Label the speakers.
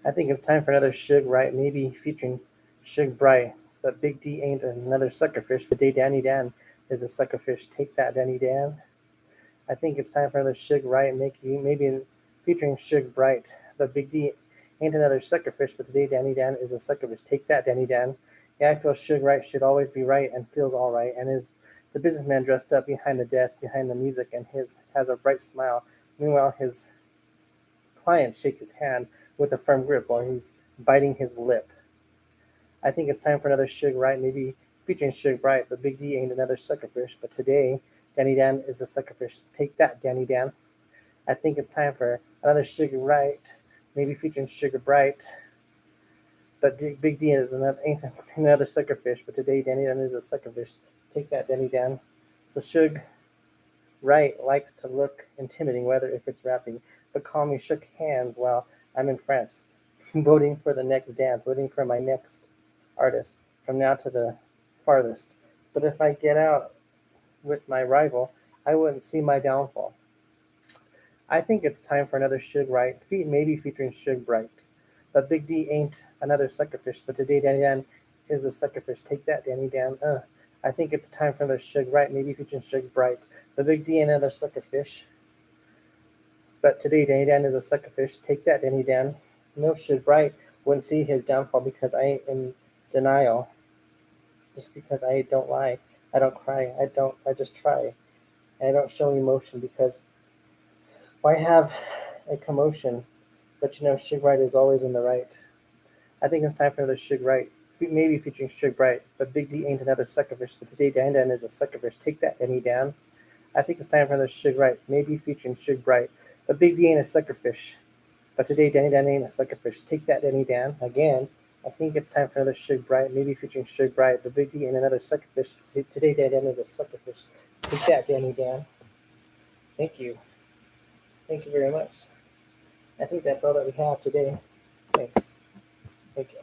Speaker 1: I think it's time for another Suge Write, maybe featuring Suge Bright. But Big D ain't another suckerfish. But Day Danny Dan is a suckerfish. Take that, Danny Dan. I think it's time for another Suge Write, maybe featuring Suge Bright. But Big D ain't another suckerfish. But today Danny Dan is a suckerfish. Take that, Danny Dan. Yeah, I feel Suge Wright should always be right and feels all right and is the businessman dressed up behind the desk, behind the music, and his has a bright smile. Meanwhile, his clients shake his hand with a firm grip while he's biting his lip. I think it's time for another Suge Wright, maybe featuring Suge Bright, but Big D ain't another suckerfish. But today, Danny Dan is a suckerfish. Take that, Danny Dan. I think it's time for another Sugar Wright, maybe featuring Sugar Bright, but Big D ain't another suckerfish. But today, Danny Dan is a suckerfish. Take that, Danny Dan. So Suge Wright likes to look intimidating, whether if it's rapping, but call me shook hands while I'm in France, voting for the next dance, voting for my next artist from now to the farthest. But if I get out with my rival, I wouldn't see my downfall. I think it's time for another Suge Wright, maybe featuring Suge Bright. But Big D ain't another suckerfish, but today Danny Dan is a suckerfish. Take that, Danny Dan. I think it's time for another Suge Wright, maybe featuring Suge Bright. But Big D ain't another suckerfish, but today Danny Dan is a suckerfish. Take that, Danny Dan. No, Suge Bright wouldn't see his downfall because I ain't in denial. Just because I don't lie, I don't cry, I just try. And I don't show emotion because why have a commotion? But you know, Suge Wright is always in the right. I think it's time for another Suge Wright, maybe featuring Suge Bright. But Big D ain't another suckerfish. But today Dan Dan is a suckerfish. Take that, Danny Dan. I think it's time for another Suge Wright, maybe featuring Suge Bright. But Big D ain't a suckerfish. But today Danny Dan ain't a suckerfish. Take that, Danny Dan. Again, I think it's time for another Suge Bright, maybe featuring Suge Bright. But Big D ain't another suckerfish. Today Danny Dan is a suckerfish. Take that, Danny Dan. Thank you. Thank you very much. I think that's all that we have today. Thanks. Okay.